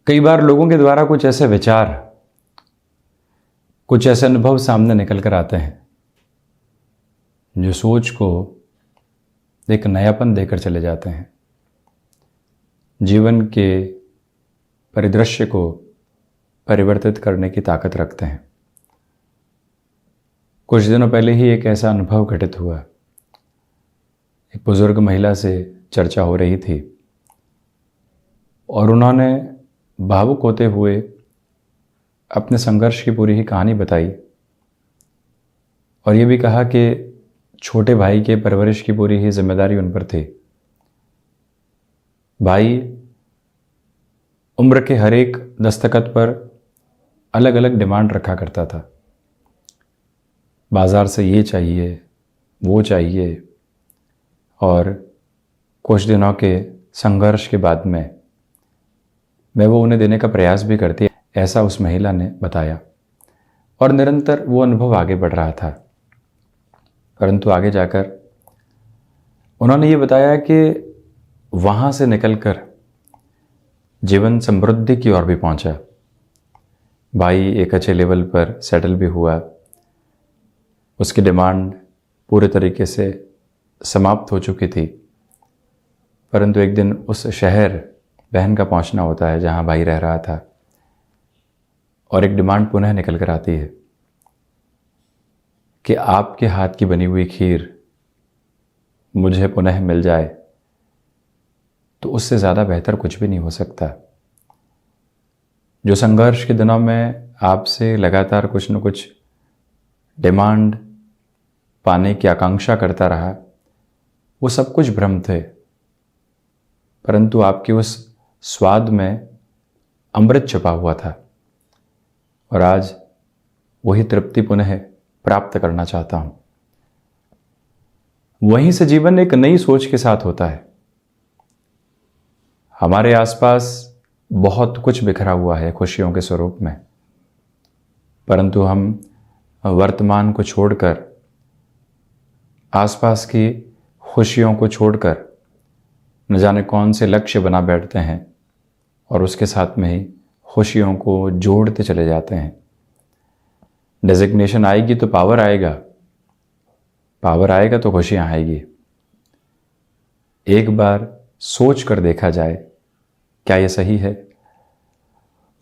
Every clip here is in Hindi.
कई बार लोगों के द्वारा कुछ ऐसे विचार, कुछ ऐसे अनुभव सामने निकल कर आते हैं जो सोच को एक नयापन देकर चले जाते हैं, जीवन के परिदृश्य को परिवर्तित करने की ताकत रखते हैं। कुछ दिनों पहले ही एक ऐसा अनुभव घटित हुआ। एक बुजुर्ग महिला से चर्चा हो रही थी और उन्होंने भावुक होते हुए अपने संघर्ष की पूरी ही कहानी बताई और ये भी कहा कि छोटे भाई के परवरिश की पूरी ही जिम्मेदारी उन पर थी। भाई उम्र के हर एक दस्तखत पर अलग अलग डिमांड रखा करता था। बाज़ार से ये चाहिए, वो चाहिए, और कुछ दिनों के संघर्ष के बाद में मैं वो उन्हें देने का प्रयास भी करती, ऐसा उस महिला ने बताया। और निरंतर वो अनुभव आगे बढ़ रहा था, परंतु आगे जाकर उन्होंने ये बताया कि वहाँ से निकलकर जीवन समृद्धि की ओर भी पहुँचा। भाई एक अच्छे लेवल पर सेटल भी हुआ, उसकी डिमांड पूरे तरीके से समाप्त हो चुकी थी, परंतु एक दिन उस शहर बहन का पहुंचना होता है जहां भाई रह रहा था और एक डिमांड पुनः निकल कर आती है कि आपके हाथ की बनी हुई खीर मुझे पुनः मिल जाए तो उससे ज़्यादा बेहतर कुछ भी नहीं हो सकता। जो संघर्ष के दिनों में आपसे लगातार कुछ न कुछ डिमांड पाने की आकांक्षा करता रहा, वो सब कुछ भ्रम थे, परंतु आपके उस स्वाद में अमृत छुपा हुआ था और आज वही तृप्ति पुनः प्राप्त करना चाहता हूं। वहीं से जीवन एक नई सोच के साथ होता है। हमारे आसपास बहुत कुछ बिखरा हुआ है खुशियों के स्वरूप में, परंतु हम वर्तमान को छोड़कर, आसपास की खुशियों को छोड़कर न जाने कौन से लक्ष्य बना बैठते हैं और उसके साथ में ही खुशियों को जोड़ते चले जाते हैं। डेजिग्नेशन आएगी तो पावर आएगा, पावर आएगा तो खुशियां आएगी। एक बार सोच कर देखा जाए, क्या ये सही है?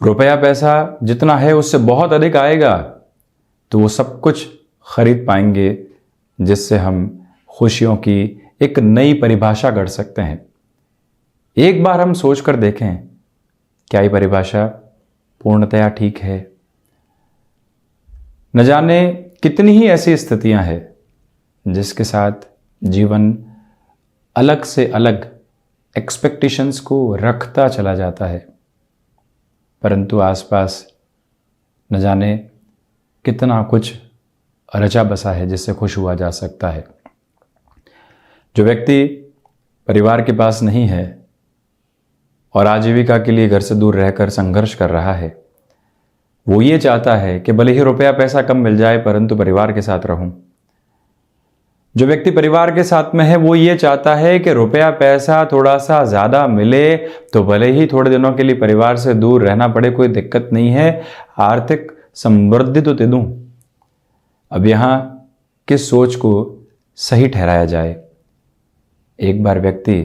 रुपया पैसा जितना है उससे बहुत अधिक आएगा तो वो सब कुछ खरीद पाएंगे जिससे हम खुशियों की एक नई परिभाषा गढ़ सकते हैं। एक बार हम सोच कर देखें, क्या ये परिभाषा पूर्णतया ठीक है? न जाने कितनी ही ऐसी स्थितियां हैं जिसके साथ जीवन अलग से अलग एक्सपेक्टेशंस को रखता चला जाता है, परंतु आसपास न जाने कितना कुछ रचा बसा है जिससे खुश हुआ जा सकता है। जो व्यक्ति परिवार के पास नहीं है और आजीविका के लिए घर से दूर रहकर संघर्ष कर रहा है, वो ये चाहता है कि भले ही रुपया पैसा कम मिल जाए परंतु परिवार के साथ रहूं। जो व्यक्ति परिवार के साथ में है वो ये चाहता है कि रुपया पैसा थोड़ा सा ज़्यादा मिले तो भले ही थोड़े दिनों के लिए परिवार से दूर रहना पड़े, कोई दिक्कत नहीं है, आर्थिक समृद्धि तो दे दूं। अब यहाँ किस सोच को सही ठहराया जाए? एक बार व्यक्ति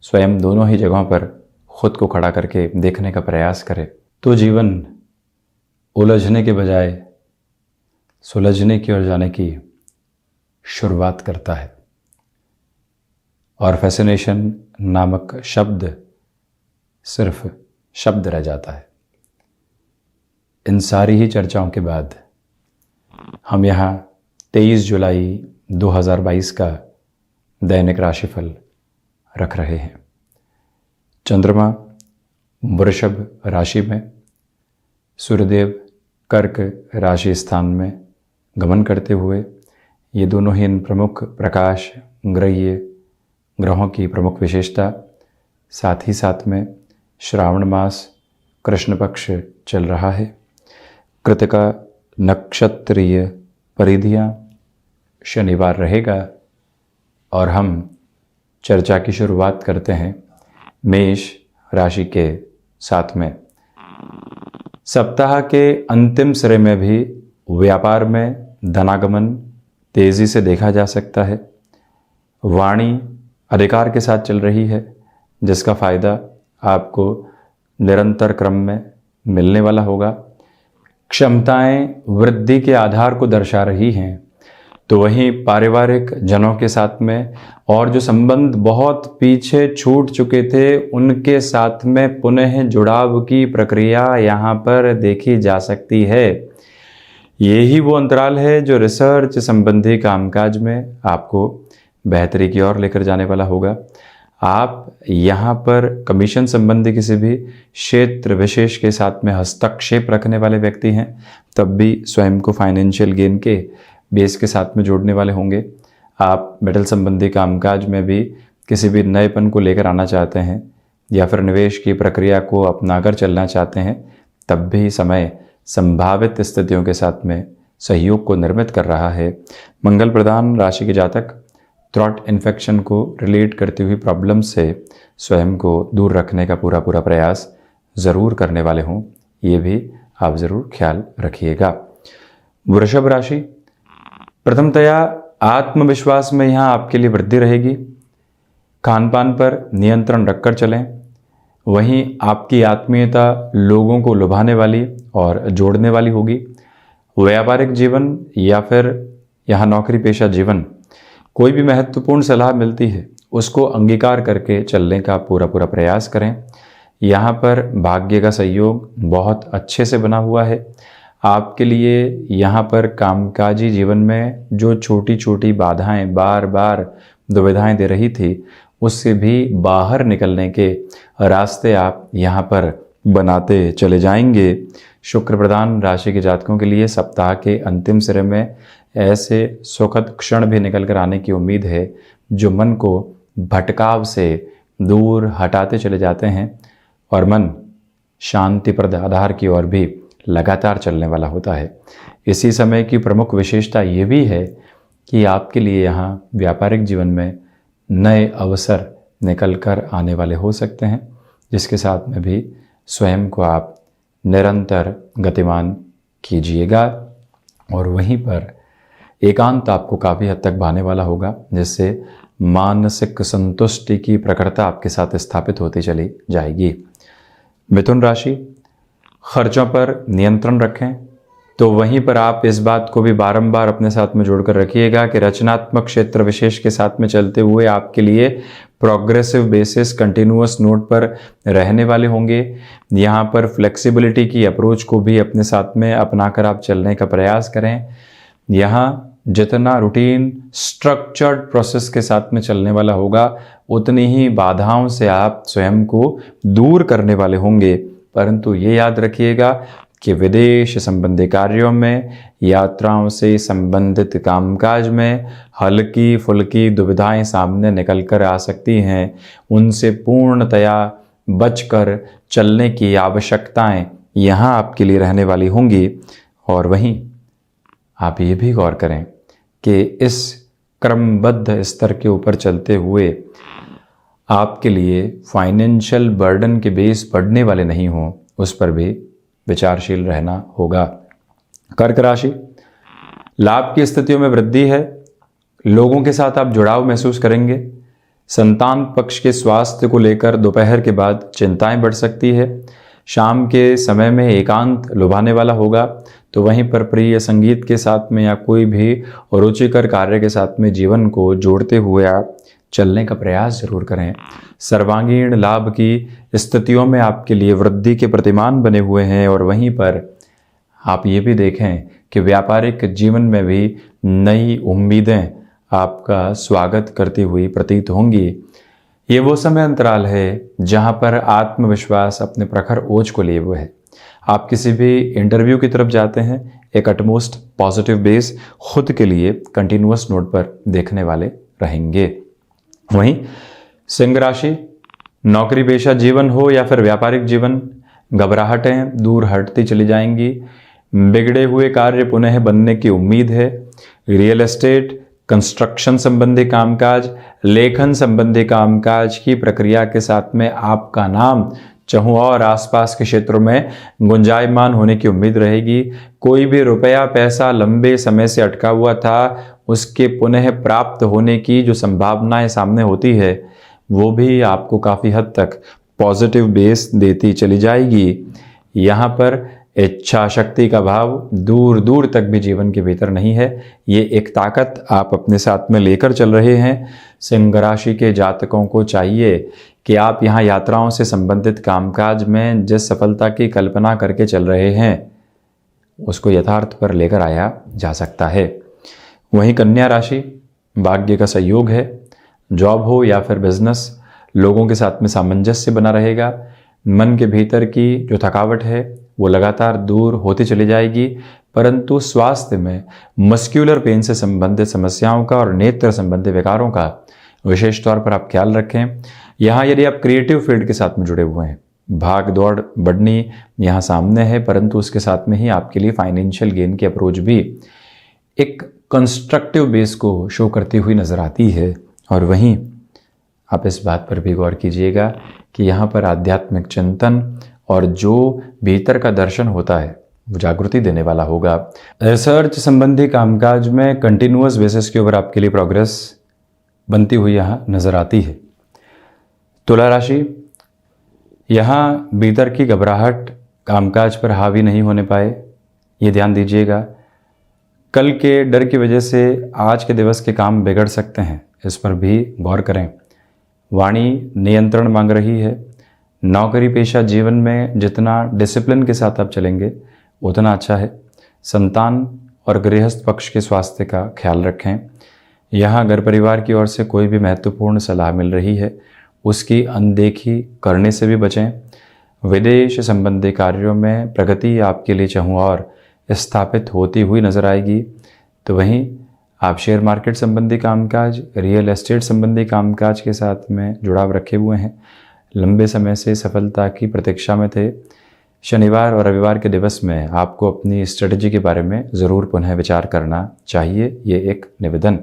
स्वयं दोनों ही जगहों पर खुद को खड़ा करके देखने का प्रयास करे तो जीवन उलझने के बजाय सुलझने की ओर जाने की शुरुआत करता है और फैसिनेशन नामक शब्द सिर्फ शब्द रह जाता है। इन सारी ही चर्चाओं के बाद हम यहाँ 23 जुलाई 2022 का दैनिक राशिफल रख रहे हैं। चंद्रमा वृषभ राशि में, सूर्यदेव कर्क राशि स्थान में गमन करते हुए, ये दोनों ही इन प्रमुख प्रकाश ग्रहीय ग्रहों की प्रमुख विशेषता, साथ ही साथ में श्रावण मास कृष्ण पक्ष चल रहा है। कृतिका नक्षत्रीय परिधियाँ शनिवार रहेगा और हम चर्चा की शुरुआत करते हैं मेष राशि के साथ में सप्ताह के अंतिम सिरे में भी व्यापार में धनागमन तेजी से देखा जा सकता है। वाणी अधिकार के साथ चल रही है, जिसका फायदा आपको निरंतर क्रम में मिलने वाला होगा। क्षमताएं वृद्धि के आधार को दर्शा रही हैं, तो वहीं पारिवारिक जनों के साथ में और जो संबंध बहुत पीछे छूट चुके थे उनके साथ में पुनः जुड़ाव की प्रक्रिया यहाँ पर देखी जा सकती है। यही वो अंतराल है जो रिसर्च संबंधी कामकाज में आपको बेहतरी की ओर लेकर जाने वाला होगा। आप यहाँ पर कमीशन संबंधी किसी भी क्षेत्र विशेष के साथ में हस्तक्षेप रखने वाले व्यक्ति हैं, तब भी स्वयं को फाइनेंशियल गेन के बेस के साथ में जोड़ने वाले होंगे। आप मेटल संबंधी कामकाज में भी किसी भी नएपन को लेकर आना चाहते हैं या फिर निवेश की प्रक्रिया को अपनाकर चलना चाहते हैं, तब भी समय संभावित स्थितियों के साथ में सहयोग को निर्मित कर रहा है। मंगल प्रधान राशि के जातक थ्रॉट इन्फेक्शन को रिलेट करती हुई प्रॉब्लम से स्वयं को दूर रखने का पूरा प्रयास ज़रूर करने वाले हों, ये भी आप ज़रूर ख्याल रखिएगा। वृषभ राशि, प्रथमतया आत्मविश्वास में यहाँ आपके लिए वृद्धि रहेगी। खान पान पर नियंत्रण रखकर चलें। वहीं आपकी आत्मीयता लोगों को लुभाने वाली और जोड़ने वाली होगी। व्यापारिक जीवन या फिर यहाँ नौकरी पेशा जीवन, कोई भी महत्वपूर्ण सलाह मिलती है उसको अंगीकार करके चलने का पूरा प्रयास करें। यहाँ पर भाग्य का सहयोग बहुत अच्छे से बना हुआ है। आपके लिए यहाँ पर कामकाजी जीवन में जो छोटी छोटी बाधाएं बार बार दुविधाएं दे रही थी, उससे भी बाहर निकलने के रास्ते आप यहाँ पर बनाते चले जाएंगे। शुक्र प्रधान राशि के जातकों के लिए सप्ताह के अंतिम सिरे में ऐसे सुखद क्षण भी निकल कर आने की उम्मीद है जो मन को भटकाव से दूर हटाते चले जाते हैं और मन शांतिप्रद आधार की ओर भी लगातार चलने वाला होता है। इसी समय की प्रमुख विशेषता ये भी है कि आपके लिए यहाँ व्यापारिक जीवन में नए अवसर निकल कर आने वाले हो सकते हैं, जिसके साथ में भी स्वयं को आप निरंतर गतिमान कीजिएगा और वहीं पर एकांत आपको काफ़ी हद तक भाने वाला होगा, जिससे मानसिक संतुष्टि की प्रखरता आपके साथ स्थापित होती चली जाएगी। मिथुन राशि, खर्चों पर नियंत्रण रखें, तो वहीं पर आप इस बात को भी बारंबार अपने साथ में जोड़कर रखिएगा कि रचनात्मक क्षेत्र विशेष के साथ में चलते हुए आपके लिए प्रोग्रेसिव बेसिस कंटिन्यूअस नोट पर रहने वाले होंगे। यहाँ पर फ्लेक्सिबिलिटी की अप्रोच को भी अपने साथ में अपनाकर आप चलने का प्रयास करें। यहाँ जितना रूटीन स्ट्रक्चर्ड प्रोसेस के साथ में चलने वाला होगा, उतनी ही बाधाओं से आप स्वयं को दूर करने वाले होंगे। परंतु ये याद रखिएगा कि विदेश संबंधी कार्यों में, यात्राओं से संबंधित कामकाज में हल्की फुल्की दुविधाएं सामने निकल कर आ सकती हैं। उनसे पूर्णतया बचकर चलने की आवश्यकताएं यहाँ आपके लिए रहने वाली होंगी। और वहीं आप ये भी गौर करें कि इस क्रमबद्ध स्तर के ऊपर चलते हुए आपके लिए फाइनेंशियल बर्डन के बेस बढ़ने वाले नहीं हों, उस पर भी विचारशील रहना होगा। कर्क राशि, लाभ की स्थितियों में वृद्धि है। लोगों के साथ आप जुड़ाव महसूस करेंगे। संतान पक्ष के स्वास्थ्य को लेकर दोपहर के बाद चिंताएं बढ़ सकती है। शाम के समय में एकांत लुभाने वाला होगा, तो वहीं पर प्रिय संगीत के साथ में या कोई भी रुचिकर कार्य के साथ में जीवन को जोड़ते हुए आप चलने का प्रयास जरूर करें। सर्वांगीण लाभ की स्थितियों में आपके लिए वृद्धि के प्रतिमान बने हुए हैं और वहीं पर आप ये भी देखें कि व्यापारिक जीवन में भी नई उम्मीदें आपका स्वागत करती हुई प्रतीत होंगी। ये वो समय अंतराल है जहां पर आत्मविश्वास अपने प्रखर ओज को लिए हुए है। आप किसी भी इंटरव्यू की तरफ जाते हैं, एक अटमोस्ट पॉजिटिव बेस खुद के लिए कंटिन्यूअस नोट पर देखने वाले रहेंगे। वहीं सिंह राशि, नौकरी पेशा जीवन हो या फिर व्यापारिक जीवन, घबराहटें दूर हटती चली जाएंगी। बिगड़े हुए कार्य पुनः बनने की उम्मीद है। रियल एस्टेट, कंस्ट्रक्शन संबंधी कामकाज, लेखन संबंधी कामकाज की प्रक्रिया के साथ में आपका नाम चहुँ और आसपास के क्षेत्रों में गुंजायमान होने की उम्मीद रहेगी। कोई भी रुपया पैसा लंबे समय से अटका हुआ था, उसके पुनः प्राप्त होने की जो संभावनाएं सामने होती है वो भी आपको काफ़ी हद तक पॉजिटिव बेस देती चली जाएगी। यहाँ पर इच्छा शक्ति का भाव दूर दूर तक भी जीवन के भीतर नहीं है, ये एक ताकत आप अपने साथ में लेकर चल रहे हैं। सिंह राशि के जातकों को चाहिए कि आप यहाँ यात्राओं से संबंधित कामकाज में जिस सफलता की कल्पना करके चल रहे हैं उसको यथार्थ पर लेकर आया जा सकता है। वहीं कन्या राशि, भाग्य का सहयोग है। जॉब हो या फिर बिजनेस, लोगों के साथ में सामंजस्य बना रहेगा। मन के भीतर की जो थकावट है वो लगातार दूर होती चली जाएगी, परंतु स्वास्थ्य में मस्क्यूलर पेन से संबंधित समस्याओं का और नेत्र संबंधी विकारों का विशेष तौर पर आप ख्याल रखें। यहाँ यदि आप क्रिएटिव फील्ड के साथ में जुड़े हुए हैं, भाग दौड़ बढ़नी यहाँ सामने है, परंतु उसके साथ में ही आपके लिए फाइनेंशियल गेन की अप्रोच भी एक कंस्ट्रक्टिव बेस को शो करती हुई नजर आती है। और वहीं आप इस बात पर भी गौर कीजिएगा कि यहाँ पर आध्यात्मिक चिंतन और जो भीतर का दर्शन होता है वो जागृति देने वाला होगा। रिसर्च संबंधी कामकाज में कंटिन्यूअस बेसिस के ऊपर आपके लिए प्रोग्रेस बनती हुई यहाँ नजर आती है। तुला राशि, यहाँ भीतर की घबराहट कामकाज पर हावी नहीं होने पाए, ये ध्यान दीजिएगा। कल के डर की वजह से आज के दिवस के काम बिगड़ सकते हैं, इस पर भी गौर करें। वाणी नियंत्रण मांग रही है। नौकरी पेशा जीवन में जितना डिसिप्लिन के साथ आप चलेंगे उतना अच्छा है। संतान और गृहस्थ पक्ष के स्वास्थ्य का ख्याल रखें। यहाँ घर परिवार की ओर से कोई भी महत्वपूर्ण सलाह मिल रही है, उसकी अनदेखी करने से भी बचें। विदेश संबंधी कार्यों में प्रगति आपके लिए चहुँ और स्थापित होती हुई नजर आएगी। तो वहीं आप शेयर मार्केट संबंधी कामकाज, रियल एस्टेट संबंधी कामकाज के साथ में जुड़ाव रखे हुए हैं। लंबे समय से सफलता की प्रतीक्षा में थे। शनिवार और रविवार के दिवस में आपको अपनी स्ट्रेटजी के बारे में ज़रूर पुनः विचार करना चाहिए, ये एक निवेदन।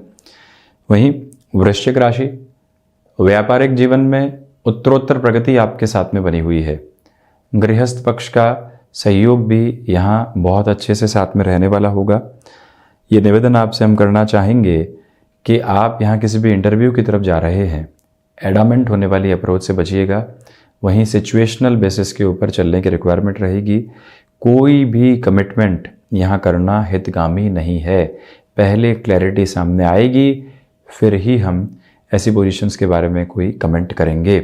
वहीं वृश्चिक राशि, व्यापारिक जीवन में उत्तरोत्तर प्रगति आपके साथ में बनी हुई है। गृहस्थ पक्ष का सहयोग भी यहाँ बहुत अच्छे से साथ में रहने वाला होगा। ये निवेदन आपसे हम करना चाहेंगे कि आप यहाँ किसी भी इंटरव्यू की तरफ जा रहे हैं, एडामेंट होने वाली अप्रोच से बचिएगा। वहीं सिचुएशनल बेसिस के ऊपर चलने की रिक्वायरमेंट रहेगी। कोई भी कमिटमेंट यहाँ करना हितगामी नहीं है। पहले क्लैरिटी सामने आएगी, फिर ही हम ऐसी पोजीशंस के बारे में कोई कमेंट करेंगे।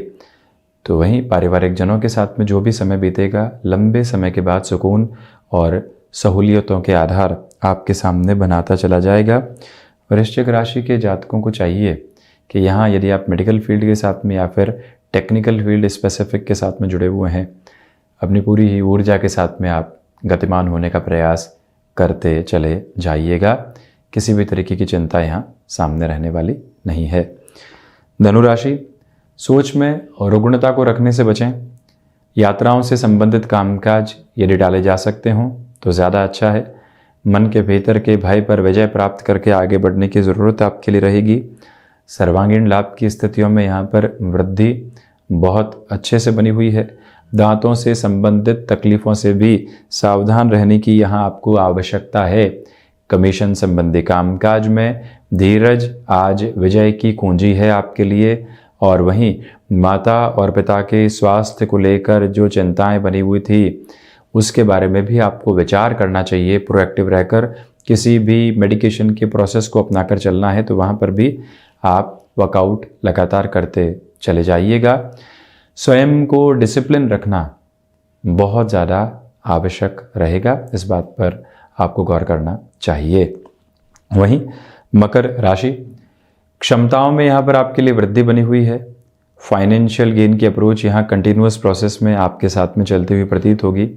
तो वहीं पारिवारिक जनों के साथ में जो भी समय बीतेगा, लंबे समय के बाद सुकून और सहूलियतों के आधार आपके सामने बनाता चला जाएगा। वृश्चिक राशि के जातकों को चाहिए कि यहाँ यदि आप मेडिकल फील्ड के साथ में या फिर टेक्निकल फील्ड स्पेसिफिक के साथ में जुड़े हुए हैं, अपनी पूरी ही ऊर्जा के साथ में आप गतिमान होने का प्रयास करते चले जाइएगा। किसी भी तरीके की चिंता यहाँ सामने रहने वाली नहीं है। धनु राशि, सोच में रुग्णता को रखने से बचें। यात्राओं से संबंधित कामकाज यदि डाले जा सकते हों तो ज़्यादा अच्छा है। मन के भीतर के भय पर विजय प्राप्त करके आगे बढ़ने की ज़रूरत आपके लिए रहेगी। सर्वांगीण लाभ की स्थितियों में यहाँ पर वृद्धि बहुत अच्छे से बनी हुई है। दांतों से संबंधित तकलीफ़ों से भी सावधान रहने की यहाँ आपको आवश्यकता है। कमीशन संबंधी कामकाज में धीरज आज विजय की कुंजी है आपके लिए। और वहीं माता और पिता के स्वास्थ्य को लेकर जो चिंताएं बनी हुई थी उसके बारे में भी आपको विचार करना चाहिए। प्रोएक्टिव रहकर किसी भी मेडिकेशन के प्रोसेस को अपनाकर चलना है तो वहाँ पर भी आप वर्कआउट लगातार करते चले जाइएगा। स्वयं को डिसिप्लिन रखना बहुत ज़्यादा आवश्यक रहेगा, इस बात पर आपको गौर करना चाहिए। वहीं मकर राशि, क्षमताओं में यहाँ पर आपके लिए वृद्धि बनी हुई है। फाइनेंशियल गेन की अप्रोच यहाँ कंटिन्यूअस प्रोसेस में आपके साथ में चलती हुई प्रतीत होगी।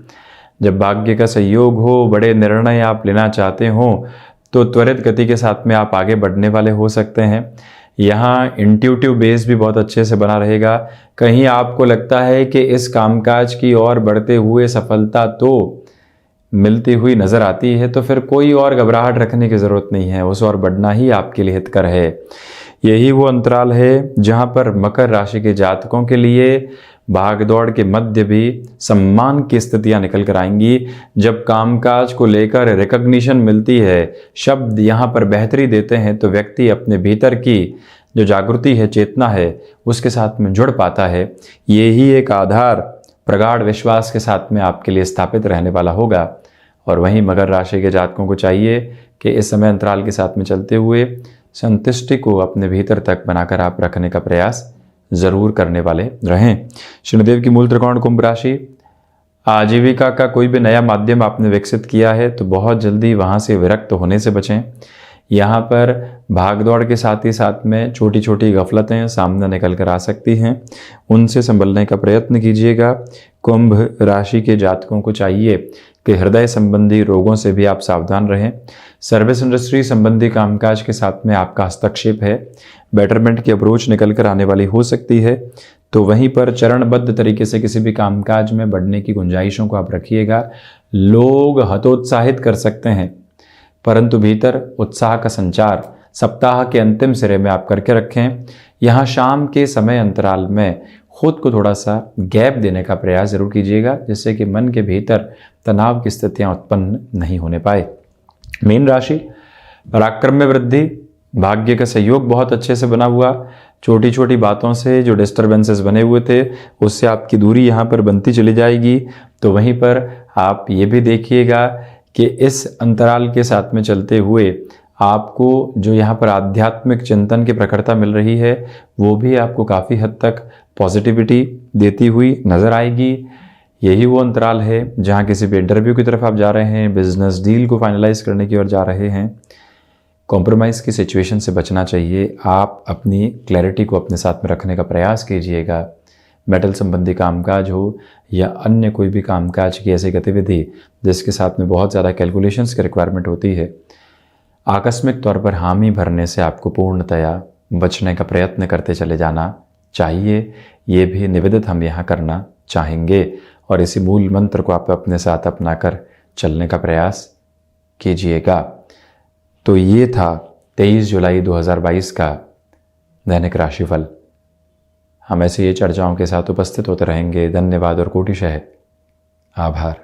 जब भाग्य का सहयोग हो, बड़े निर्णय आप लेना चाहते हो तो त्वरित गति के साथ में आप आगे बढ़ने वाले हो सकते हैं। यहाँ इंट्यूटिव बेस भी बहुत अच्छे से बना रहेगा। कहीं आपको लगता है कि इस कामकाज की ओर बढ़ते हुए सफलता तो मिलती हुई नज़र आती है, तो फिर कोई और घबराहट रखने की ज़रूरत नहीं है, उस और बढ़ना ही आपके लिए हितकर है। यही वो अंतराल है जहाँ पर मकर राशि के जातकों के लिए भागदौड़ के मध्य भी सम्मान की स्थितियां निकल कर आएंगी। जब कामकाज को लेकर रिकग्निशन मिलती है, शब्द यहाँ पर बेहतरी देते हैं, तो व्यक्ति अपने भीतर की जो जागृति है, चेतना है, उसके साथ में जुड़ पाता है। यही एक आधार प्रगाढ़ विश्वास के साथ में आपके लिए स्थापित रहने वाला होगा। और वहीं मकर राशि के जातकों को चाहिए कि इस समय अंतराल के साथ में चलते हुए संतुष्टि को अपने भीतर तक बनाकर आप रखने का प्रयास जरूर करने वाले रहें। शनिदेव की मूल त्रिकोण कुंभ राशि, आजीविका का कोई भी नया माध्यम आपने विकसित किया है तो बहुत जल्दी वहाँ से विरक्त होने से बचें। यहाँ पर भागदौड़ के साथ ही साथ में छोटी छोटी गफलतें सामने निकल कर आ सकती हैं, उनसे संभलने का प्रयत्न कीजिएगा। कुंभ राशि के जातकों को चाहिए कि हृदय संबंधी रोगों से भी आप सावधान रहें। सर्विस इंडस्ट्री संबंधी कामकाज के साथ में आपका हस्तक्षेप है, बेटरमेंट की अप्रोच निकल कर आने वाली हो सकती है। तो वहीं पर चरणबद्ध तरीके से किसी भी कामकाज में बढ़ने की गुंजाइशों को आप रखिएगा। लोग हतोत्साहित कर सकते हैं, परंतु भीतर उत्साह का संचार सप्ताह के अंतिम सिरे में आप करके रखें। यहाँ शाम के समय अंतराल में खुद को थोड़ा सा गैप देने का प्रयास जरूर कीजिएगा, जिससे कि मन के भीतर तनाव की स्थितियां उत्पन्न नहीं होने पाए। मीन राशि, पराक्रम में वृद्धि, भाग्य का सहयोग बहुत अच्छे से बना हुआ। छोटी छोटी बातों से जो डिस्टर्बेंसेस बने हुए थे, उससे आपकी दूरी यहाँ पर बनती चली जाएगी। तो वहीं पर आप ये भी देखिएगा कि इस अंतराल के साथ में चलते हुए आपको जो यहाँ पर आध्यात्मिक चिंतन की प्रखरता मिल रही है, वो भी आपको काफ़ी हद तक पॉजिटिविटी देती हुई नज़र आएगी। यही वो अंतराल है जहाँ किसी भी इंटरव्यू की तरफ आप जा रहे हैं, बिजनेस डील को फाइनलाइज करने की ओर जा रहे हैं। कॉम्प्रोमाइज़ की सिचुएशन से बचना चाहिए। आप अपनी क्लैरिटी को अपने साथ में रखने का प्रयास कीजिएगा। मेटल संबंधी कामकाज हो या अन्य कोई भी कामकाज की ऐसी गतिविधि जिसके साथ में बहुत ज़्यादा कैलकुलेशंस की रिक्वायरमेंट होती है, आकस्मिक तौर पर हामी भरने से आपको पूर्णतया बचने का प्रयत्न करते चले जाना चाहिए। ये भी निवेदित हम यहाँ करना चाहेंगे और इसी मूल मंत्र को आप अपने साथ अपनाकर चलने का प्रयास कीजिएगा। तो ये था 23 जुलाई 2022 का दैनिक राशिफल। हम ऐसे ये चर्चाओं के साथ उपस्थित होते रहेंगे। धन्यवाद और कोटिशः आभार।